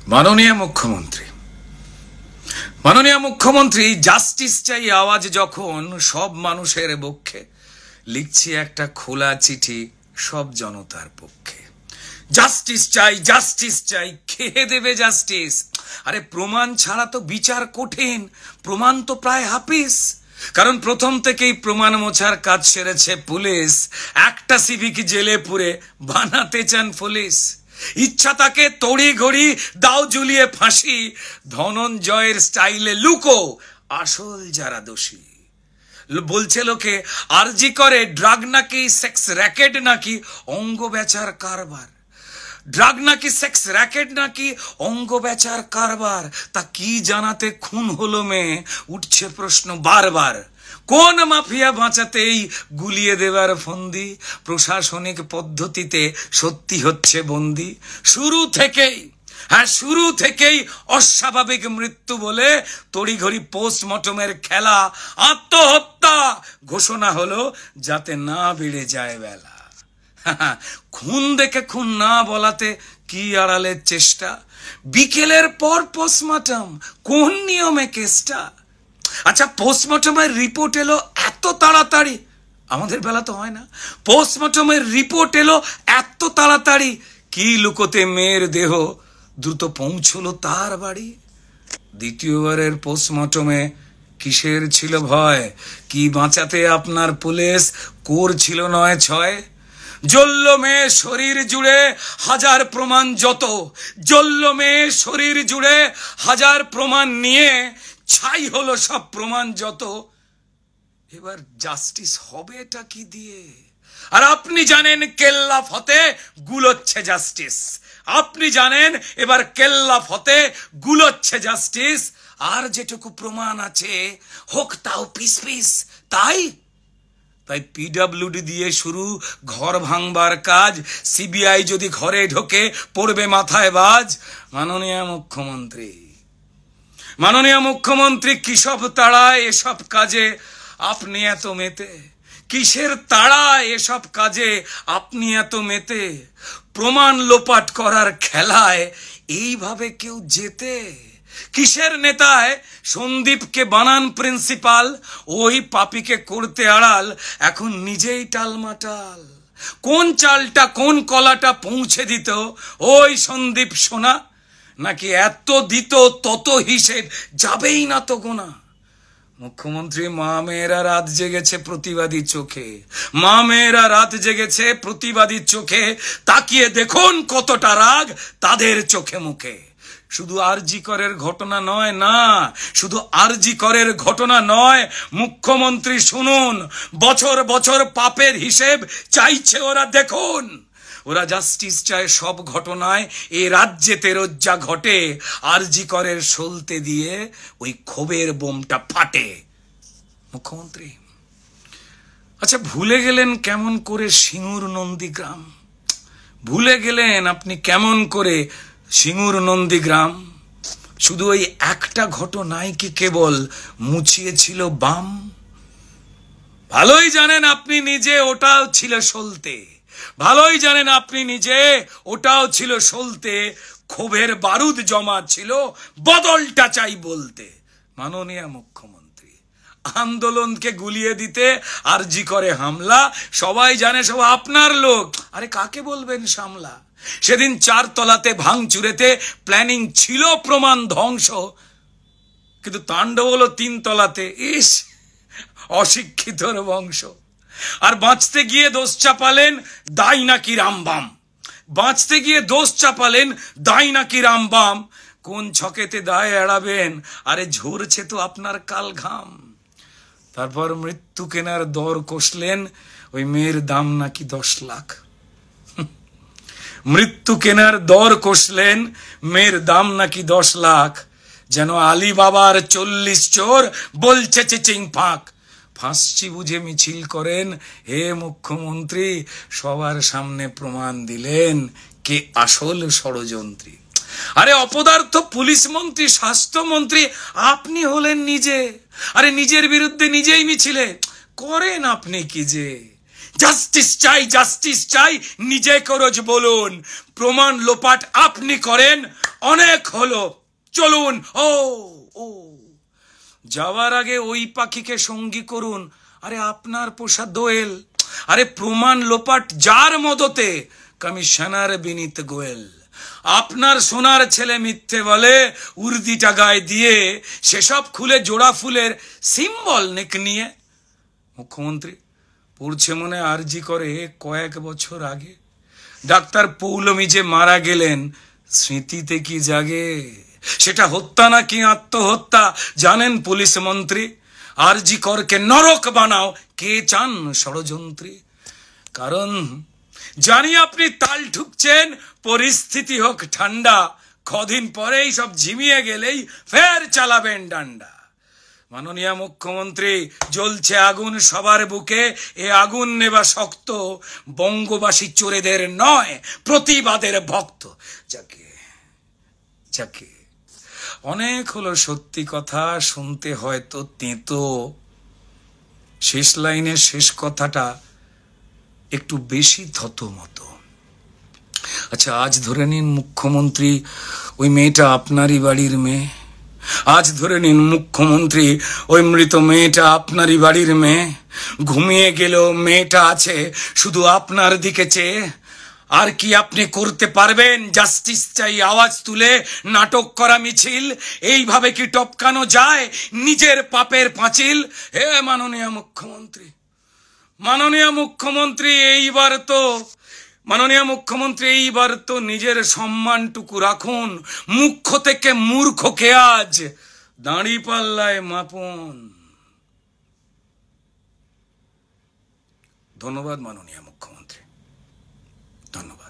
মাননীয় মুখ্যমন্ত্রী জাস্টিস চাই আওয়াজ যখন সব মানুষের পক্ষে, লিখছি একটা খোলা চিঠি সব জনতার পক্ষে। জাস্টিস চাই, খেয়ে দেবে জাস্টিস। আরে প্রমাণ ছাড়া তো বিচার কঠিন, প্রমাণ তো প্রায় হাফিস। কারণ প্রথম থেকেই প্রমাণ মোছার কাজ সেরেছে পুলিশ। একটা সিভিক জেলে পুরে বানাতে চান পুলিশ। ইচ্ছা তাকে তড়ি ঘড়ি দাও ঝুলিয়ে ফাঁসি, ধনঞ্জয়ের স্টাইলে লুকো আসল যারা দোষী। বলছে লোকে আরজি করে ড্রাগ নাকি সেক্স র্যাকেট নাকি অঙ্গ বেচার কারবার। ড্রাগ নাকি সেক্স র্যাকেট নাকি অঙ্গ বেচার কারবার। তা কি জানাতে খুন হলো মেয়ে, উঠছে প্রশ্ন বারবার। কোন মাফিয়া বাঁচাতেই গুলিয়ে দেবার ফন্দি, প্রশাসনিক পদ্ধতিতে সত্যি হচ্ছে বন্দি। শুরু থেকেই অস্বাভাবিক মৃত্যু বলে তড়িঘড়ি পোস্টমর্টমের খেলা। আত্মহত্যা ঘোষণা হলো যাতে না বেড়ে যায় বেলা। খুন দেখে খুন না বলাতে কি আড়ালের চেষ্টা। বিকেলের পর পোস্টমর্টম, কোন নিয়মে কেসটা? আচ্ছা, পোস্টমর্টমের রিপোর্ট এলো এত তাড়াতাড়ি, আমাদের বেলা তো হয় না। পোস্টমর্টমের রিপোর্ট এলো এত তাড়াতাড়ি, কি লুকোতে মেয়ের দেহ দ্রুত পৌঁছলো তার বাড়ি। দ্বিতীয়বারের পোস্টমর্টমে কিসের ছিল ভয়? কি বাঁচাতে আপনার পুলিশ করছিল ৯-৬? জ্বলল মেয়ে শরীর জুড়ে হাজার প্রমাণ যত, জ্বলল মেয়ে শরীর জুড়ে হাজার প্রমাণ নিয়ে ছাই হলো সব প্রমাণ যত। এবার জাস্টিস হবে এটা কি দিয়ে? আর আপনি জানেন কেল্লা ফতে গুলোচ্ছে জাস্টিস। আপনি জানেন এবার কেল্লা ফতে গুলোচ্ছে জাস্টিস। আর যেটুকু প্রমাণ আছে হোক তাও পিস পিস। তাই পিডব্লিউডি দিয়ে শুরু ঘর ভাঙবার কাজ। সিবিআই যদি ঘরে ঢোকে পড়বে মাথায় বাজ। মাননীয় মুখ্যমন্ত্রী কিসব তাড়ায় এসব কাজে আপনি এত মেতে? কিসের তাড়ায় এসব কাজে আপনি এত মেতে? প্রমাণ লোপাট করার খেলায় এইভাবে কেউ জেতে? কিসের নেতায় সন্দীপকে বানান প্রিন্সিপাল, ওই পাপীকে করতে আড়াল এখন নিজেই টালমাটাল। কোন চালটা কোন কলাটা পৌঁছে দিত ওই সন্দীপ সোনা? নাকি এত দিত তত হিসেব যাবেই না তো গোনা? মুখ্যমন্ত্রী মা মেয়েরা রাত জেগেছে প্রতিবাদী চোখে, মা মেয়েরা রাত জেগেছে প্রতিবাদী চোখে। তাকিয়ে দেখুন কতটা রাগ তাদের চোখে মুখে। শুধু আরজি করের ঘটনা নয়, না শুধু আরজি করের ঘটনা নয়, মুখ্যমন্ত্রী শুনুন, বছর বছর পাপের হিসেব চাইছে ওরা। দেখুন, ওরা জাস্টিস চায় সব ঘটনায় এ রাজ্যেতে রোজ্জা ঘটে। আরজি করের সলতে দিয়ে ওই ক্ষোভের বোমটা ফাটে। মুখ্যমন্ত্রী আচ্ছা ভুলে গেলেন কেমন করে সিঙ্গুর নন্দীগ্রাম? ভুলে গেলেন আপনি কেমন করে সিঙ্গুর নন্দীগ্রাম? শুধু ওই একটা ঘটনাই কি কেবল মুছিয়েছিল বাম? ভালোই জানেন আপনি নিজে ওটাও ছিল সলতে, ভালোই জানেন আপনি নিজে ওটাও ছিল সলতে। ক্ষোভের বারুদ জমা ছিল, বদলটা চাই বলতে। মাননীয় মুখ্যমন্ত্রী আন্দোলনকে গুলিয়ে দিতে আরজি করে হামলা, সবাই জানে সব আপনার লোক। আরে কাকে বলবেন সামলা? সেদিন 4 তলাতে ভাঙচুরেতে প্ল্যানিং ছিল প্রমাণ ধ্বংস, কিন্তু তাণ্ডব হলো 3 তলাতে। ইস, অশিক্ষিতর বংশ। আর বাঁচতে গিয়ে দোষ চাপালেন দায় নাকি রামবাম, বাঁচতে গিয়ে দোষ চাপালেন দায় নাকি রামবাম। কোন ছকেতে দায় এড়াবেন? আরে ঝরছে তো আপনার কাল ঘাম। তারপর মৃত্যু কেনার দর কষলেন, ওই মেয়ের দাম নাকি 10 লাখ। মৃত্যু কেনার দর কষলেন, মেয়ের দাম নাকি 10 লাখ। যেন আলী বাবার 40 চোর বলছে চিচিং ফাঁক। ফাঁসছি বুঝে মিছিল করেন, হে মুখ্যমন্ত্রী সবার সামনে প্রমাণ দিলেন কে আসল ষড়যন্ত্রী। আরে অপদার্থ পুলিশ মন্ত্রী, স্বাস্থ্যমন্ত্রী আপনি হলেন নিজে। আরে নিজের বিরুদ্ধে নিজেই মিছিলে করেন আপনি কি যে? জাস্টিস চাই নিজে করজ বলুন। প্রমাণ লোপাট আপনি করেন, অনেক হলো, চলুন। ও ও যাওয়ার আগে ওই পাখিকে সঙ্গী করুন, আরে আপনার পোষা দোয়েল। আরে প্রমাণ লোপাট যার মদতে, কমিশনার বিনীত গোয়েল। আপনার সোনার ছেলে মিথ্যে বলে, উর্দিটা গায়ে দিয়ে সেসব খুলে জোড়া ফুলের সিম্বল নেক নিয়ে। মুখ্যমন্ত্রী পড়ছে মনে আরজি করে কয়েক বছর আগে, ডাক্তার পৌলমী যে মারা গেলেন, স্মৃতিতে কি জাগে? সেটা হত্যা নাকি আত্মহত্যা জানেন পুলিশ মন্ত্রী? আরজি করকে নরক বানাও, কে চান ষড়যন্ত্রী? কারণ জানি আপনি তাল ঠুকছেন, পরিস্থিতি হোক ঠান্ডা, কদিন পরেই সব ঝিমিয়ে গেলেই ফের চালাবেন ডান্ডা। মাননীয় মুখ্যমন্ত্রী, জ্বলছে আগুন সবার বুকে, এ আগুন নেবা শক্ত, বঙ্গবাসী চোরেদের নয়, প্রতিবাদের ভক্ত। যাকে যাকে অনেক হলো সত্যি কথা, শুনতে হয়তো তেতো, শেষ লাইনের শেষ কথাটা একটু বেশি থতমতো। আচ্ছা, আজ ধরে নিন মুখ্যমন্ত্রী ওই মেয়েটা আপনারই বাড়ির মেয়ে। আজ ধরে নিন মুখ্যমন্ত্রী ওই মৃত মেয়েটা আপনারই বাড়ির মেয়ে। ঘুমিয়ে গেলেও মেয়েটা আছে শুধু আপনার দিকে চেয়ে। আর কি আপনি করতে পারবেন জাস্টিস চাই আওয়াজ তুলে নাটক করা মিছিল? এইভাবে কি টপকানো যায় নিজের পাপের পাঁচিল? হে মাননীয় মুখ্যমন্ত্রী, মাননীয় মুখ্যমন্ত্রী, এইবার তো নিজের সম্মানটুকু রাখুন। মুখ্য থেকে মূর্খকে আজ দাঁড়িপাল্লায় মাপুন। ধন্যবাদ মাননীয় মুখ্যমন্ত্রী, ধন্যবাদ।